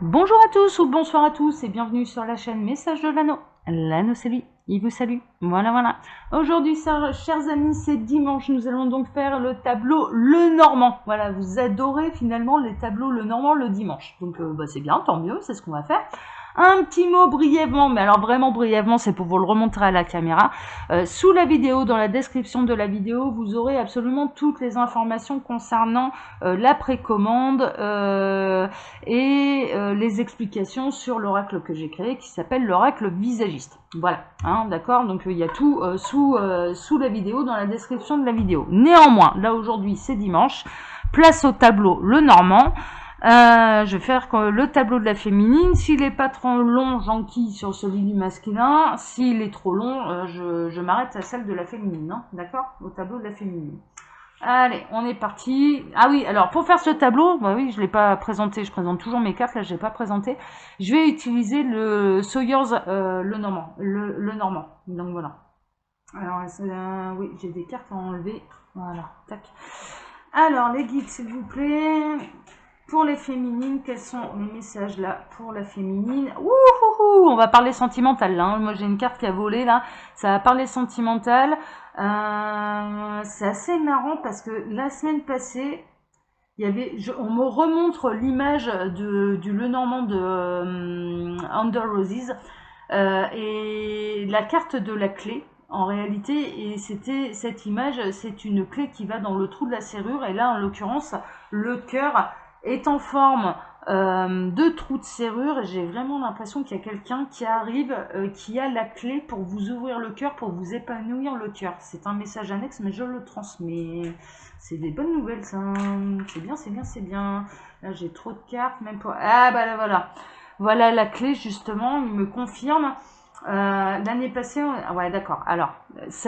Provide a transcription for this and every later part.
Bonjour à tous ou bonsoir à tous et bienvenue sur la chaîne Message de l'Anneau. L'Anneau c'est lui, il vous salue. Voilà. Aujourd'hui, chers amis, c'est dimanche. Nous allons donc faire le tableau Le Normand. Voilà, vous adorez finalement les tableaux Le Normand le dimanche. Donc c'est bien, tant mieux, c'est ce qu'on va faire. Un petit mot brièvement, mais alors vraiment brièvement, c'est pour vous le remontrer à la caméra. Sous la vidéo, dans la description de la vidéo, vous aurez absolument toutes les informations concernant la précommande et les explications sur l'oracle que j'ai créé qui s'appelle l'oracle visagiste. Voilà, hein, d'accord. Donc il y a tout sous la vidéo, dans la description de la vidéo. Néanmoins, là aujourd'hui c'est dimanche, place au tableau Le Normand. Je vais faire le tableau de la féminine. S'il n'est pas trop long, j'enquille sur celui du masculin. S'il est trop long, je m'arrête à celle de la féminine, hein, d'accord, au tableau de la féminine. Allez, on est parti. Ah oui, alors pour faire ce tableau, bah oui, je ne l'ai pas présenté, je présente toujours mes cartes, là je ne l'ai pas présenté. Je vais utiliser le Sawyer's le Normand. Le Normand. Donc voilà. Alors, oui, j'ai des cartes à enlever. Voilà, tac. Alors, les guides, s'il vous plaît. Pour les féminines, quels sont les messages là pour la féminine? Ouh, on va parler sentimental là, hein. Moi j'ai une carte qui a volé là, ça va parler sentimental. C'est assez marrant parce que la semaine passée, on me remontre l'image du Lenormand de Under Roses et la carte de la clé. En réalité, et c'était cette image, c'est une clé qui va dans le trou de la serrure, et là en l'occurrence, le cœur est en forme de trou de serrure, et j'ai vraiment l'impression qu'il y a quelqu'un qui arrive, qui a la clé pour vous ouvrir le cœur, pour vous épanouir le cœur. C'est un message annexe, mais je le transmets. C'est des bonnes nouvelles, ça. C'est bien. Là, j'ai trop de cartes, même pour... Ah, bah là, voilà. Voilà la clé, justement, il me confirme. L'année passée, ouais, d'accord. Alors,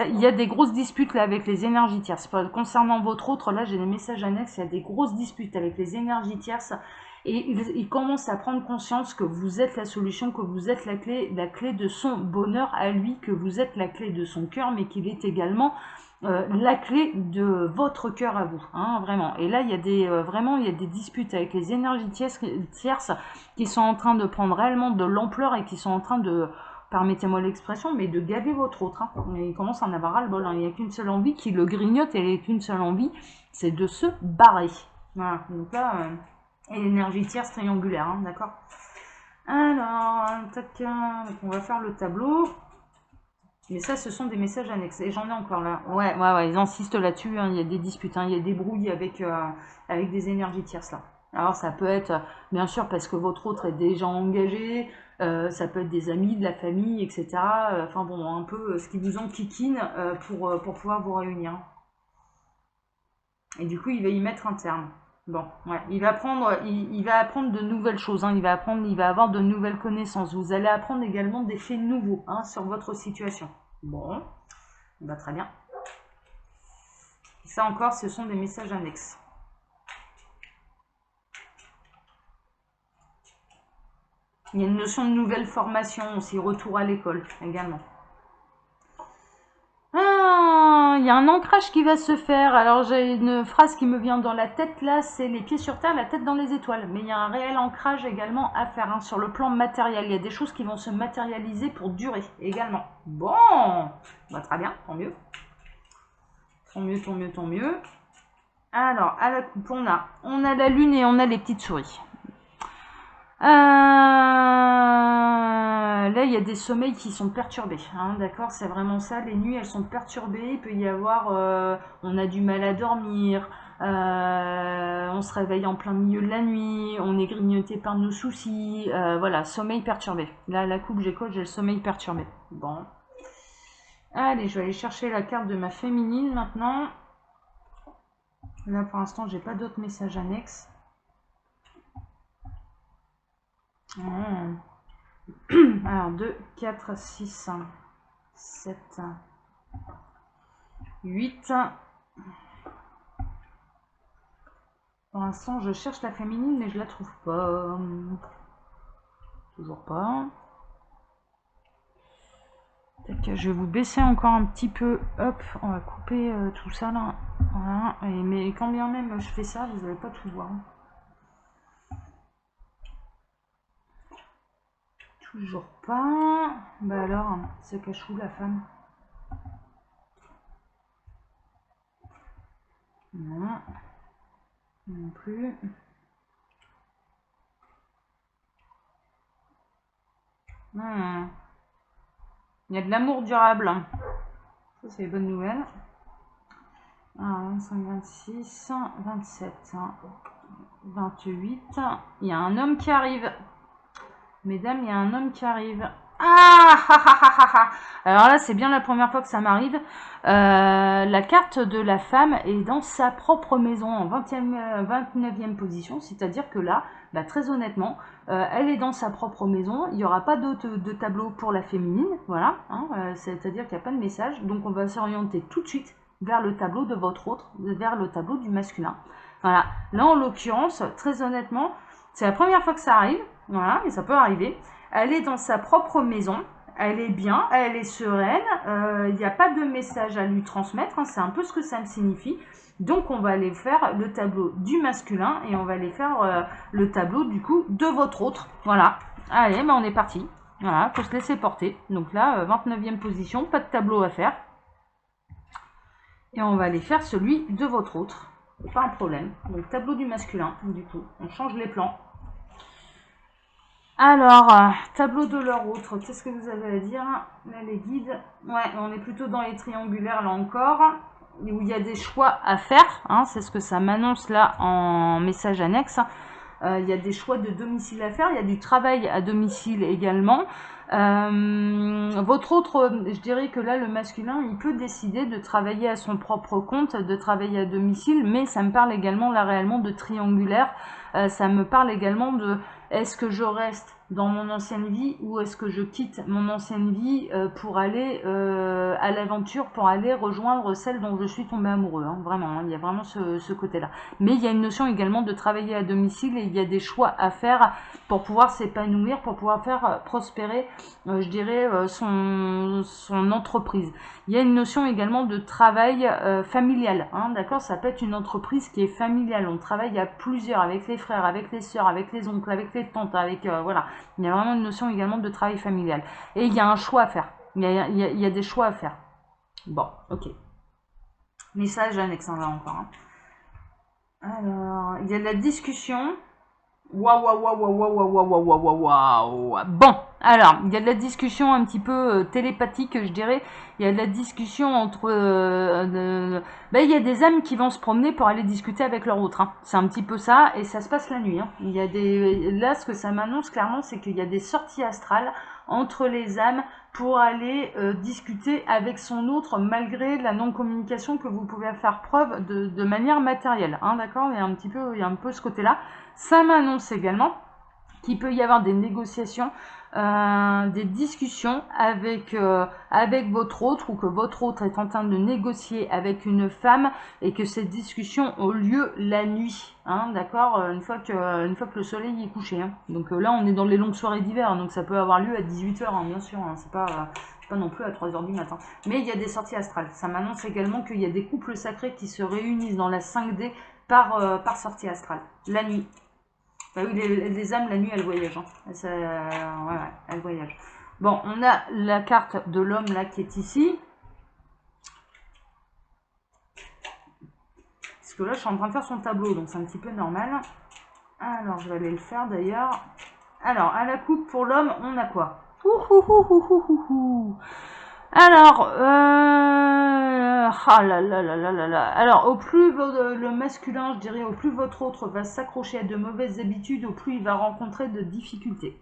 il y a des grosses disputes là avec les énergies tierces. Concernant votre autre, là, j'ai des messages annexes. Il y a des grosses disputes avec les énergies tierces. Et il commence à prendre conscience que vous êtes la solution, que vous êtes la clé de son bonheur à lui, que vous êtes la clé de son cœur, mais qu'il est également la clé de votre cœur à vous, hein, vraiment. Et là, il y a vraiment, il y a des disputes avec les énergies tierces qui sont en train de prendre réellement de l'ampleur et qui sont en train de, permettez-moi l'expression, mais de gaver votre autre. Hein. Il commence à en avoir ras-le-bol. Hein. Il n'y a qu'une seule envie qui le grignote, et il n'y a qu'une seule envie, c'est de se barrer. Voilà. Donc là, et l'énergie tierce triangulaire, hein, d'accord. Alors, tac, on va faire le tableau. Mais ça, ce sont des messages annexes. Et j'en ai encore là. Ouais, ils insistent là-dessus. Hein. Il y a des disputes, hein. Il y a des brouilles avec des énergies tierces là. Alors ça peut être, bien sûr, parce que votre autre est déjà engagé. Ça peut être des amis, de la famille, etc. Enfin bon, un peu ce qui vous enquiquine pour pouvoir vous réunir. Et du coup, il va y mettre un terme. Bon, ouais, il va apprendre de nouvelles choses, hein. Il va avoir de nouvelles connaissances. Vous allez apprendre également des faits nouveaux, hein, sur votre situation. Bon, bah, très bien. Ça encore, ce sont des messages annexes. Il y a une notion de nouvelle formation aussi, retour à l'école également. Ah, il y a un ancrage qui va se faire. Alors j'ai une phrase qui me vient dans la tête là, c'est les pieds sur terre, la tête dans les étoiles. Mais il y a un réel ancrage également à faire, hein, sur le plan matériel. Il y a des choses qui vont se matérialiser pour durer également. Bon, bah, très bien, tant mieux. Tant mieux. Alors, à la coupe, on a la lune et on a les petites souris. Là, il y a des sommeils qui sont perturbés, hein, d'accord, c'est vraiment ça. Les nuits, elles sont perturbées. Il peut y avoir, on a du mal à dormir, on se réveille en plein milieu de la nuit, on est grignoté par nos soucis, voilà, sommeil perturbé. Là, la coupe, j'ai le sommeil perturbé. Bon. Allez, je vais aller chercher la carte de ma féminine maintenant. Là, pour l'instant, j'ai pas d'autres messages annexes. Alors, 2, 4, 6, 7, 8. Pour l'instant, je cherche la féminine, mais je la trouve pas. Toujours pas. Je vais vous baisser encore un petit peu. Hop, on va couper tout ça là. Voilà. Mais quand bien même je fais ça, vous n'allez pas tout voir. Toujours pas. Bah alors, se cache où la femme? Non. Non plus. Il y a de l'amour durable. Ça, c'est une bonne nouvelle. 25, 26, 27, 28. Il y a un homme qui arrive. Mesdames, il y a un homme qui arrive. Alors là, c'est bien la première fois que ça m'arrive. La carte de la femme est dans sa propre maison en 29e position. C'est-à-dire que là, bah, très honnêtement, elle est dans sa propre maison. Il n'y aura pas de tableau pour la féminine. Voilà. C'est-à-dire qu'il n'y a pas de message. Donc on va s'orienter tout de suite vers le tableau de votre autre, vers le tableau du masculin. Voilà. Là, en l'occurrence, très honnêtement, c'est la première fois que ça arrive. Voilà, et ça peut arriver. Elle est dans sa propre maison. Elle est bien, elle est sereine. Il n'y a pas de message à lui transmettre. C'est un peu ce que ça me signifie. Donc, on va aller faire le tableau du masculin et on va aller faire le tableau, du coup, de votre autre. Voilà. Allez, on est parti. Voilà, faut se laisser porter. Donc là, 29e position, pas de tableau à faire. Et on va aller faire celui de votre autre. Pas un problème. Donc, tableau du masculin, du coup. On change les plans. Alors, tableau de leur autre, qu'est-ce que vous avez à dire? Là, les guides. Ouais, on est plutôt dans les triangulaires, là encore, où il y a des choix à faire. C'est ce que ça m'annonce là en message annexe. Il y a des choix de domicile à faire, il y a du travail à domicile également. Votre autre, je dirais que là, le masculin, il peut décider de travailler à son propre compte, de travailler à domicile, mais ça me parle également là réellement de triangulaire. Ça me parle également de est-ce que je reste dans mon ancienne vie ou est-ce que je quitte mon ancienne vie pour aller à l'aventure, pour aller rejoindre celle dont je suis tombée amoureux. Vraiment, il y a vraiment ce côté-là. Mais il y a une notion également de travailler à domicile et il y a des choix à faire pour pouvoir s'épanouir, pour pouvoir faire prospérer, je dirais, son entreprise. Il y a une notion également de travail familial. D'accord, ça peut être une entreprise qui est familiale. On travaille à plusieurs, avec les frères, avec les sœurs, avec les oncles, avec les tantes, avec voilà. Il y a vraiment une notion également de travail familial. Et il y a un choix à faire. Il y a des choix à faire. Bon, ok. Message annexe, là encore. Alors, il y a de la discussion. Waouh. Bon, alors, il y a de la discussion un petit peu télépathique, je dirais. Il y a de la discussion entre... il y a des âmes qui vont se promener pour aller discuter avec leur autre. C'est un petit peu ça, et ça se passe la nuit. Il y a là, ce que ça m'annonce clairement, c'est qu'il y a des sorties astrales entre les âmes pour aller discuter avec son autre, malgré la non-communication que vous pouvez faire preuve de manière matérielle. D'accord, il y a un peu ce côté-là. Ça m'annonce également qu'il peut y avoir des négociations, des discussions avec votre autre, ou que votre autre est en train de négocier avec une femme et que ces discussions ont lieu la nuit. D'accord, une fois que le soleil est couché. Donc là, on est dans les longues soirées d'hiver, donc ça peut avoir lieu à 18h, bien sûr. C'est pas non plus à 3h du matin. Mais il y a des sorties astrales. Ça m'annonce également qu'il y a des couples sacrés qui se réunissent dans la 5D par sortie astrale, la nuit. Bah oui, les âmes, la nuit, elles voyagent. Elles voyagent. Bon, on a la carte de l'homme, là, qui est ici. Parce que là, je suis en train de faire son tableau, donc c'est un petit peu normal. Alors, je vais aller le faire, d'ailleurs. Alors, à la coupe, pour l'homme, on a quoi? Alors, alors, au plus le masculin, je dirais, au plus votre autre va s'accrocher à de mauvaises habitudes, au plus il va rencontrer de difficultés.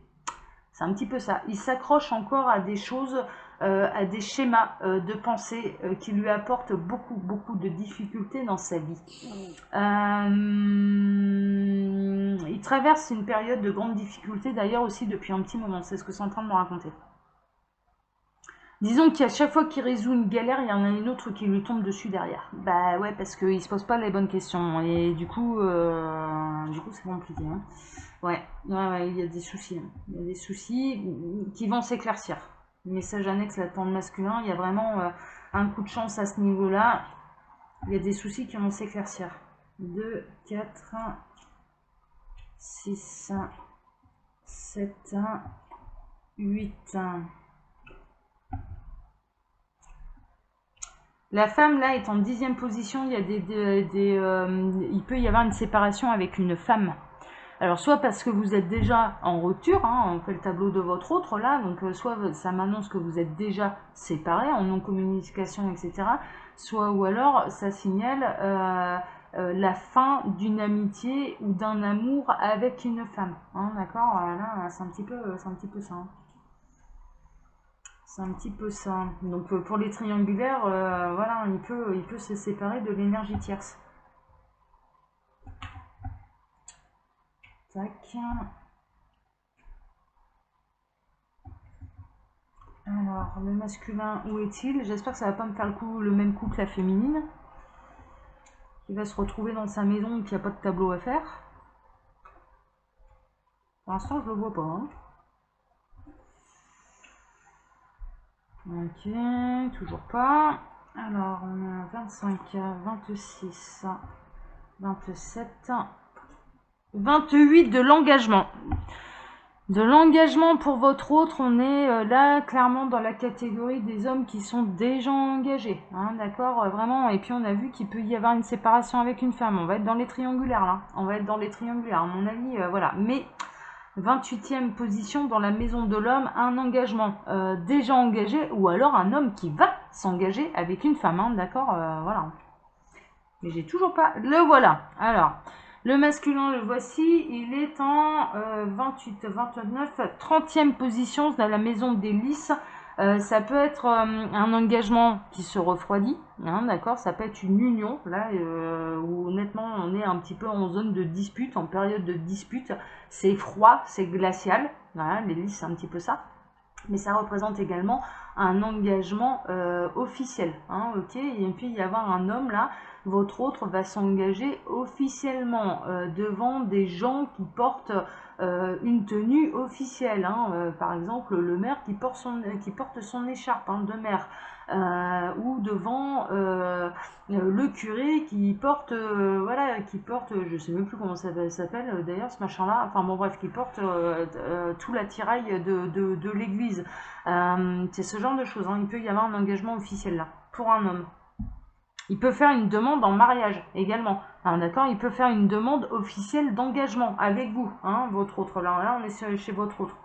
C'est un petit peu ça. Il s'accroche encore à des choses, à des schémas de pensée qui lui apportent beaucoup de difficultés dans sa vie. Il traverse une période de grande difficulté, d'ailleurs aussi depuis un petit moment. C'est ce que c'est en train de me raconter. Disons qu'à chaque fois qu'il résout une galère, il y en a une autre qui lui tombe dessus derrière. Bah ouais, parce qu'il se pose pas les bonnes questions. Et du coup c'est compliqué. Ouais, il y a des soucis. Il y a des soucis qui vont s'éclaircir. Message annexe, la tente masculin, il y a vraiment un coup de chance à ce niveau-là. Il y a des soucis qui vont s'éclaircir. 2, 4, 6, 7, 8. La femme, là, est en 10e position. Il y a il peut y avoir une séparation avec une femme. Alors, soit parce que vous êtes déjà en rupture, hein, on fait le tableau de votre autre, là, donc soit ça m'annonce que vous êtes déjà séparés, en non-communication, etc. Soit, ou alors, ça signale la fin d'une amitié ou d'un amour avec une femme. Hein, d'accord. Là, c'est un petit peu ça. Hein. C'est un petit peu ça. Donc pour les triangulaires, voilà, il peut se séparer de l'énergie tierce. Tac. Alors, le masculin, où est-il? J'espère que ça va pas me faire le même coup que la féminine. Qui va se retrouver dans sa maison et qu'il n'y a pas de tableau à faire. Pour l'instant, je le vois pas. Hein. Ok, toujours pas. Alors, on a 25, 26, 27, 28 de l'engagement. De l'engagement pour votre autre, on est là clairement dans la catégorie des hommes qui sont déjà engagés. Hein, d'accord, vraiment. Et puis on a vu qu'il peut y avoir une séparation avec une femme. On va être dans les triangulaires là. On va être dans les triangulaires, à mon avis, voilà. Mais 28e position dans la maison de l'homme, un engagement déjà engagé, ou alors un homme qui va s'engager avec une femme, hein, d'accord, voilà. Mais j'ai toujours pas, le voilà. Alors, le masculin, le voici, il est en 28, 29, 30e position dans la maison des lys. Ça peut être un engagement qui se refroidit, hein, d'accord, ça peut être une union, là, où honnêtement on est un petit peu en zone de dispute, en période de dispute, c'est froid, c'est glacial, voilà, les lys c'est un petit peu ça, mais ça représente également un engagement officiel, hein, ok, et puis il y avoir un homme là, votre autre va s'engager officiellement devant des gens qui portent une tenue officielle, hein, par exemple le maire qui porte son écharpe hein, de maire, ou devant le curé qui porte, voilà, je sais même plus comment ça s'appelle d'ailleurs ce machin-là, enfin bon bref, qui porte tout l'attirail de l'église. C'est ce genre de choses, hein. Il peut y avoir un engagement officiel là, pour un homme. Il peut faire une demande en mariage également. Hein, d'accord, il peut faire une demande officielle d'engagement avec vous, hein, votre autre. Là, on est chez votre autre.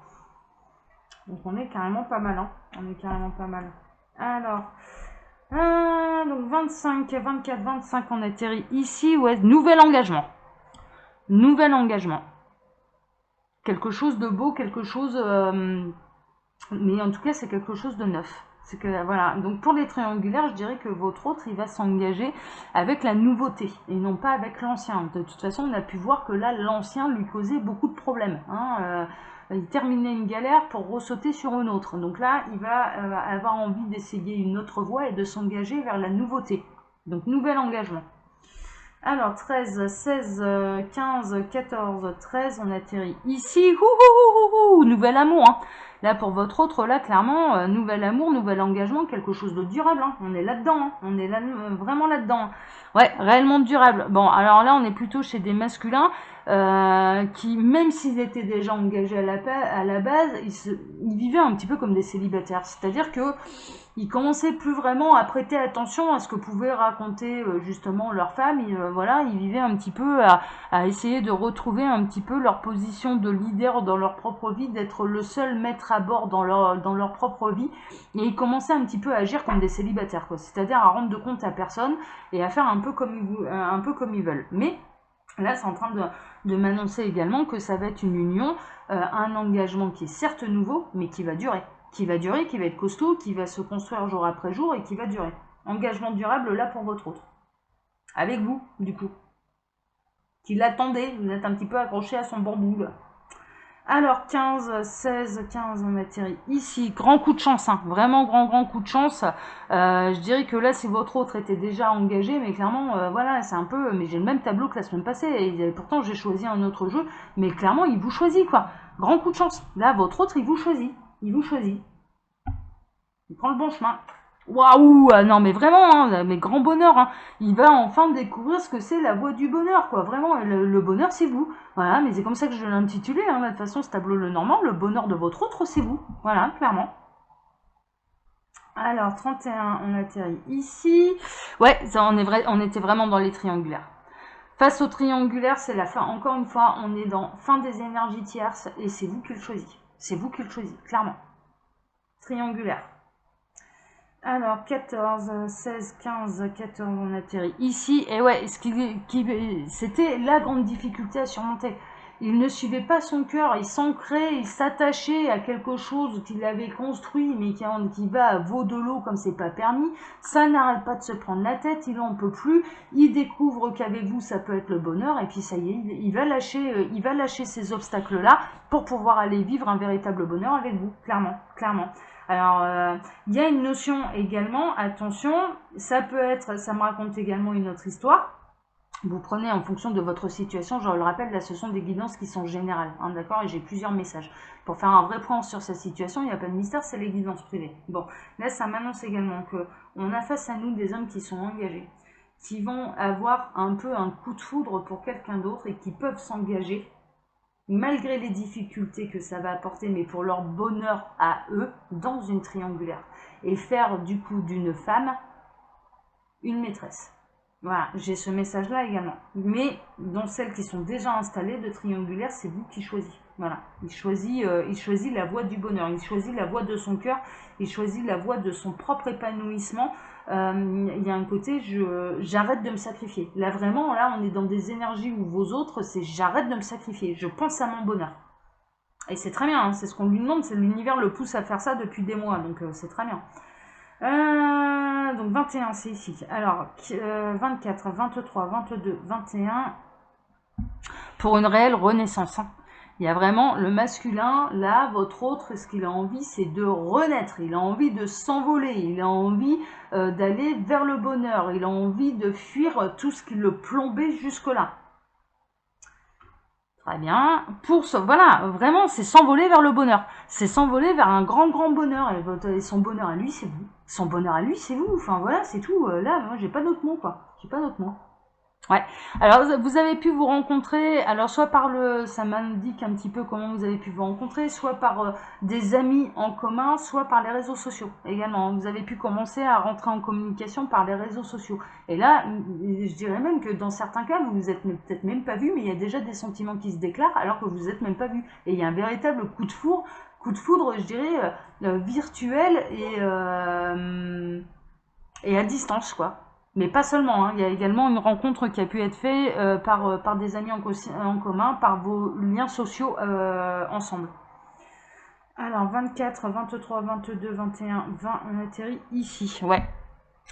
Donc on est carrément pas mal, hein. On est carrément pas mal. Alors, donc 25, 24, 25, on atterrit ici. Ouais, nouvel engagement. Nouvel engagement. Quelque chose de beau, quelque chose... mais en tout cas, c'est quelque chose de neuf. C'est que voilà, donc pour les triangulaires, je dirais que votre autre, il va s'engager avec la nouveauté et non pas avec l'ancien. De toute façon, on a pu voir que là, l'ancien lui causait beaucoup de problèmes. Hein. Il terminait une galère pour ressauter sur une autre. Donc là, il va avoir envie d'essayer une autre voie et de s'engager vers la nouveauté. Donc, nouvel engagement. Alors, 13, 16, 15, 14, 13, on atterrit ici. Nouvel amour. Hein. Là, pour votre autre, là, clairement, nouvel amour, nouvel engagement, quelque chose de durable. Hein. On est là-dedans. Hein. On est là, vraiment là-dedans. Ouais, réellement durable. Bon, alors là, on est plutôt chez des masculins qui, même s'ils étaient déjà engagés à la base, ils vivaient un petit peu comme des célibataires. C'est-à-dire que ils commençaient plus vraiment à prêter attention à ce que pouvaient raconter justement leurs femmes. Voilà, ils vivaient un petit peu à essayer de retrouver un petit peu leur position de leader dans leur propre vie, d'être le seul maître à bord dans leur propre vie. Et ils commençaient un petit peu à agir comme des célibataires, quoi. C'est-à-dire à rendre de compte à personne et à faire un peu comme ils veulent. Mais là, c'est en train de m'annoncer également que ça va être une union, un engagement qui est certes nouveau, mais qui va durer. Qui va être costaud, qui va se construire jour après jour et qui va durer. Engagement durable là pour votre autre. Avec vous, du coup. Qui l'attendez, vous êtes un petit peu accroché à son bambou là. Alors 15, 16, 15, on atterrit ici. Grand coup de chance, hein. Vraiment grand coup de chance. Je dirais que là, si votre autre était déjà engagé, mais clairement, voilà, c'est un peu... Mais j'ai le même tableau que la semaine passée, et pourtant j'ai choisi un autre jeu, mais clairement, il vous choisit, quoi. Grand coup de chance. Là, votre autre, il vous choisit. Il vous choisit. Il prend le bon chemin. Waouh, non mais vraiment, hein, mais grand bonheur, hein. Il va enfin découvrir ce que c'est la voie du bonheur, quoi. Vraiment, le bonheur, c'est vous. Voilà, mais c'est comme ça que je l'ai intitulé, hein, de toute façon, ce tableau le normand, le bonheur de votre autre, c'est vous. Voilà, clairement. Alors, 31, on atterrit ici. Ouais, ça, on était vraiment dans les triangulaires. Face au triangulaire, c'est la fin. Encore une fois, on est dans fin des énergies tierces et c'est vous qui le choisissez. C'est vous qui le choisissez, clairement. Triangulaire. Alors, 14, 16, 15, 14, on atterrit ici. Et ouais, c'était la grande difficulté à surmonter. Il ne suivait pas son cœur, il s'ancrait, il s'attachait à quelque chose qu'il avait construit, mais qui va à veau de l'eau comme c'est pas permis. Ça n'arrête pas de se prendre la tête, il en peut plus. Il découvre qu'avec vous, ça peut être le bonheur, et puis ça y est, il va lâcher ces obstacles-là pour pouvoir aller vivre un véritable bonheur avec vous, clairement, clairement. Alors, il y a une notion également, attention, ça me raconte également une autre histoire. Vous prenez en fonction de votre situation, je le rappelle, là ce sont des guidances qui sont générales, hein, d'accord, et j'ai plusieurs messages. Pour faire un vrai point sur sa situation, il n'y a pas de mystère, c'est les guidances privées. Bon, là ça m'annonce également qu'on a face à nous des hommes qui sont engagés, qui vont avoir un peu un coup de foudre pour quelqu'un d'autre et qui peuvent s'engager malgré les difficultés que ça va apporter, mais pour leur bonheur à eux, dans une triangulaire. Et faire du coup d'une femme une maîtresse. Voilà, j'ai ce message-là également. Mais dans celles qui sont déjà installées de triangulaire, c'est vous qui choisissez. Voilà, il choisit la voie du bonheur, il choisit la voie de son cœur, il choisit la voie de son propre épanouissement. Il y a un côté, j'arrête de me sacrifier. Là vraiment, là on est dans des énergies où vos autres, c'est j'arrête de me sacrifier, je pense à mon bonheur. Et c'est très bien, hein, c'est ce qu'on lui demande, c'est l'univers le pousse à faire ça depuis des mois, donc c'est très bien. Donc 21, c'est ici. Alors, 24, 23, 22, 21. Pour une réelle renaissance. Hein. Il y a vraiment le masculin, là, votre autre, ce qu'il a envie, c'est de renaître. Il a envie de s'envoler. Il a envie d'aller vers le bonheur. Il a envie de fuir tout ce qui le plombait jusque-là. Très bien. Voilà, vraiment, c'est s'envoler vers le bonheur. C'est s'envoler vers un grand, grand bonheur. Et son bonheur à lui, c'est vous. Son bonheur à lui, c'est vous. Enfin, voilà, c'est tout. Là, moi, j'ai pas d'autre mot, quoi. J'ai pas d'autre mot. Ouais. Alors, vous avez pu vous rencontrer, alors soit par ça m'indique un petit peu comment vous avez pu vous rencontrer, soit par des amis en commun, soit par les réseaux sociaux également. Vous avez pu commencer à rentrer en communication par les réseaux sociaux. Et là, je dirais même que dans certains cas, vous vous êtes peut-être même pas vu, mais il y a déjà des sentiments qui se déclarent alors que vous vous êtes même pas vu. Et il y a un véritable coup de foudre, je dirais, virtuel et à distance, quoi. Mais pas seulement, hein. Il y a également une rencontre qui a pu être faite par des amis en commun, par vos liens sociaux ensemble. Alors 24, 23, 22, 21, 20, on atterrit ici. Ouais.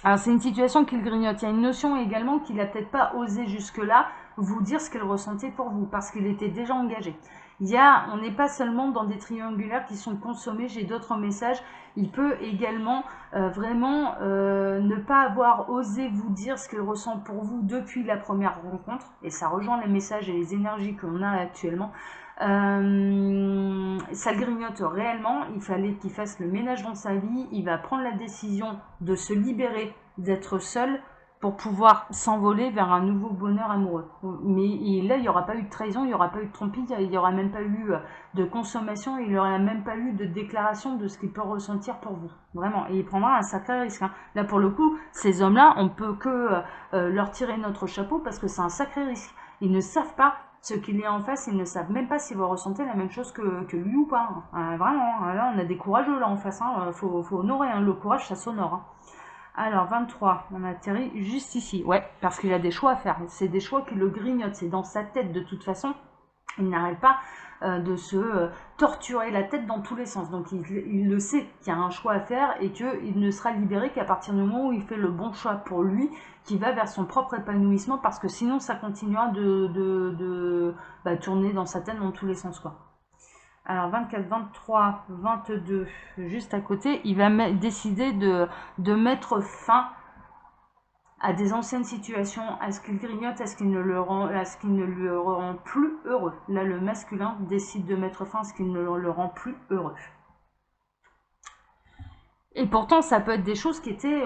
Alors c'est une situation qu'il grignote. Il y a une notion également qu'il n'a peut-être pas osé jusque-là vous dire ce qu'il ressentait pour vous, parce qu'il était déjà engagé. On n'est pas seulement dans des triangulaires qui sont consommés, j'ai d'autres messages. Il peut également vraiment ne pas avoir osé vous dire ce qu'il ressent pour vous depuis la première rencontre, et ça rejoint les messages et les énergies qu'on a actuellement. Ça le grignote réellement, il fallait qu'il fasse le ménage dans sa vie, il va prendre la décision de se libérer, d'être seul, pour pouvoir s'envoler vers un nouveau bonheur amoureux. Mais là, il n'y aura pas eu de trahison, il n'y aura pas eu de tromperie, il n'y aura même pas eu de consommation, il n'y aura même pas eu de déclaration de ce qu'il peut ressentir pour vous. Vraiment. Et il prendra un sacré risque. Hein. Là, pour le coup, ces hommes-là, on ne peut que leur tirer notre chapeau parce que c'est un sacré risque. Ils ne savent pas ce qu'il y a en face, ils ne savent même pas si vous ressentez la même chose que lui ou pas. Hein. Vraiment, là, on a des courageux là en face. Hein. Faut honorer, hein. Le courage, ça s'honore. Hein. Alors, 23, on atterrit juste ici. Ouais, parce qu'il a des choix à faire. C'est des choix qui le grignotent. C'est dans sa tête, de toute façon. Il n'arrête pas de se torturer la tête dans tous les sens. Donc, il le sait qu'il y a un choix à faire et qu'il ne sera libéré qu'à partir du moment où il fait le bon choix pour lui, qui va vers son propre épanouissement, parce que sinon, ça continuera de tourner dans sa tête dans tous les sens, quoi. Alors 24, 23, 22, juste à côté, il va décider de mettre fin à des anciennes situations, à ce qu'il grignote, à ce qu'il ne le rend plus heureux. Là, le masculin décide de mettre fin à ce qui ne le rend plus heureux. Et pourtant, ça peut être des choses qui étaient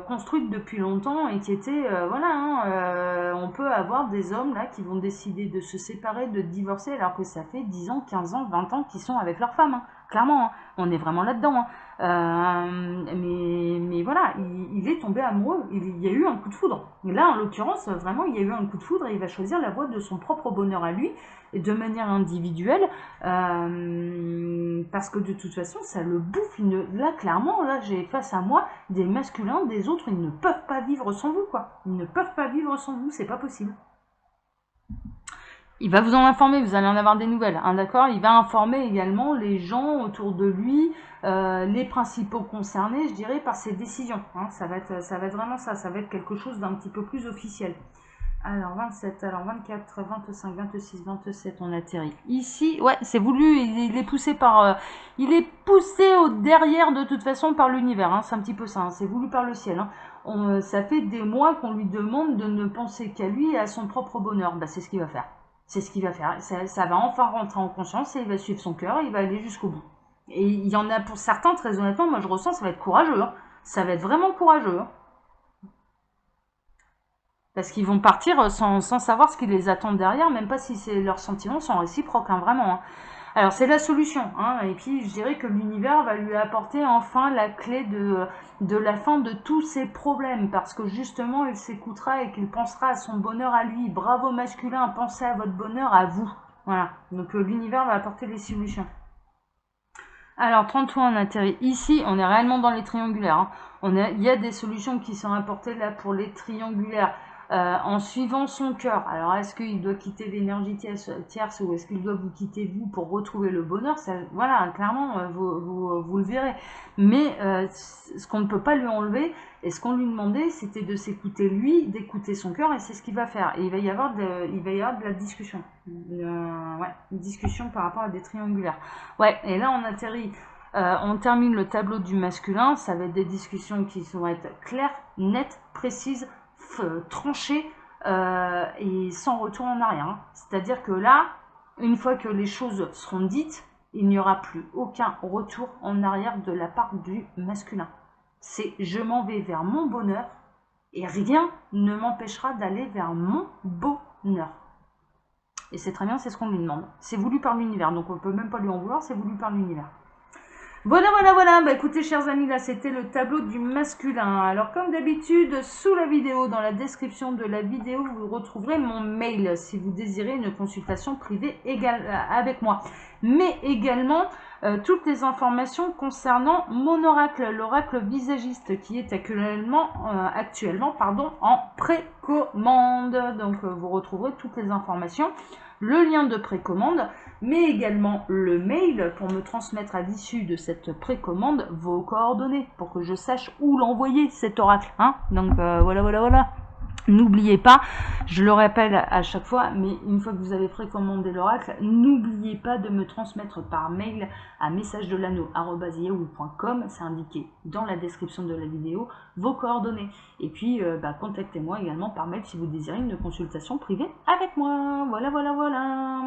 construites depuis longtemps et qui étaient, voilà, hein, on peut avoir des hommes là qui vont décider de se séparer, de divorcer, alors que ça fait 10 ans, 15 ans, 20 ans qu'ils sont avec leur femme, hein, clairement, hein, on est vraiment là-dedans. Hein. Mais voilà, il est tombé amoureux, il y a eu un coup de foudre. Et là, en l'occurrence, vraiment, il y a eu un coup de foudre et il va choisir la voie de son propre bonheur à lui, et de manière individuelle. Parce que de toute façon, ça le bouffe. Là, clairement, là, j'ai face à moi des masculins, des autres, ils ne peuvent pas vivre sans vous, quoi. Ils ne peuvent pas vivre sans vous, c'est pas possible. Il va vous en informer, vous allez en avoir des nouvelles, hein, d'accord. Il va informer également les gens autour de lui, les principaux concernés, je dirais, par ses décisions. Hein. Ça va être vraiment ça, ça va être quelque chose d'un petit peu plus officiel. Alors 27, alors 24, 25, 26, 27, on atterrit ici. Ouais, c'est voulu, il est poussé par... il est poussé au derrière de toute façon par l'univers, hein, c'est un petit peu ça, hein, c'est voulu par le ciel. Hein. Ça fait des mois qu'on lui demande de ne penser qu'à lui et à son propre bonheur. Bah, c'est ce qu'il va faire. C'est ce qu'il va faire. Ça va enfin rentrer en conscience et il va suivre son cœur et il va aller jusqu'au bout. Et il y en a pour certains, très honnêtement, moi je ressens, ça va être courageux. Hein. Ça va être vraiment courageux. Hein. Parce qu'ils vont partir sans savoir ce qui les attend derrière, même pas si leurs sentiments sont réciproques, hein, vraiment. Hein. Alors c'est la solution, hein, et puis je dirais que l'univers va lui apporter enfin la clé de la fin de tous ses problèmes, parce que justement il s'écoutera et qu'il pensera à son bonheur à lui. Bravo masculin, pensez à votre bonheur à vous. Voilà, donc l'univers va apporter les solutions. Alors 33, on atterrit ici, on est réellement dans les triangulaires. Hein. Il y a des solutions qui sont apportées là pour les triangulaires. En suivant son cœur. Alors, est-ce qu'il doit quitter l'énergie tierce ou est-ce qu'il doit vous quitter vous pour retrouver le bonheur? Ça, voilà, clairement, vous le verrez. Mais ce qu'on ne peut pas lui enlever, et ce qu'on lui demandait, c'était de s'écouter lui, d'écouter son cœur, et c'est ce qu'il va faire. Et il va y avoir de la discussion. Ouais, une discussion par rapport à des triangulaires. Ouais, et là, on atterrit. On termine le tableau du masculin. Ça va être des discussions qui vont être claires, nettes, précises, tranché et sans retour en arrière. Hein. C'est-à-dire que là, une fois que les choses seront dites, il n'y aura plus aucun retour en arrière de la part du masculin. C'est je m'en vais vers mon bonheur et rien ne m'empêchera d'aller vers mon bonheur. Et c'est très bien, c'est ce qu'on lui demande. C'est voulu par l'univers, donc on ne peut même pas lui en vouloir, c'est voulu par l'univers. Voilà. Bah écoutez, chers amis, là c'était le tableau du masculin. Alors comme d'habitude, sous la vidéo, dans la description de la vidéo, vous retrouverez mon mail si vous désirez une consultation privée avec moi. Mais également toutes les informations concernant mon oracle, l'oracle visagiste, qui est actuellement en précommande. Donc vous retrouverez toutes les informations, le lien de précommande, mais également le mail pour me transmettre à l'issue de cette précommande vos coordonnées pour que je sache où l'envoyer cet oracle. Hein. Donc voilà. N'oubliez pas, je le rappelle à chaque fois, mais une fois que vous avez précommandé l'oracle, n'oubliez pas de me transmettre par mail à messagedelano@yahoo.com, c'est indiqué dans la description de la vidéo, vos coordonnées. Et puis, contactez-moi également par mail si vous désirez une consultation privée avec moi. Voilà.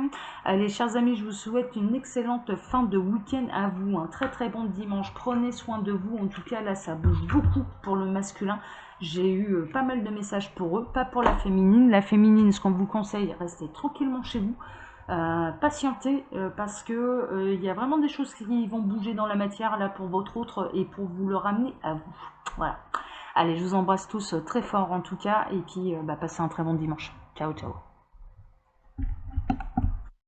Allez, chers amis, je vous souhaite une excellente fin de week-end à vous, un très très bon dimanche. Prenez soin de vous, en tout cas là, ça bouge beaucoup pour le masculin. J'ai eu pas mal de messages pour eux, pas pour la féminine. La féminine, ce qu'on vous conseille, restez tranquillement chez vous. Patientez parce que il y a vraiment des choses qui vont bouger dans la matière là pour votre autre et pour vous le ramener à vous. Voilà. Allez, je vous embrasse tous très fort en tout cas et puis passez un très bon dimanche. Ciao.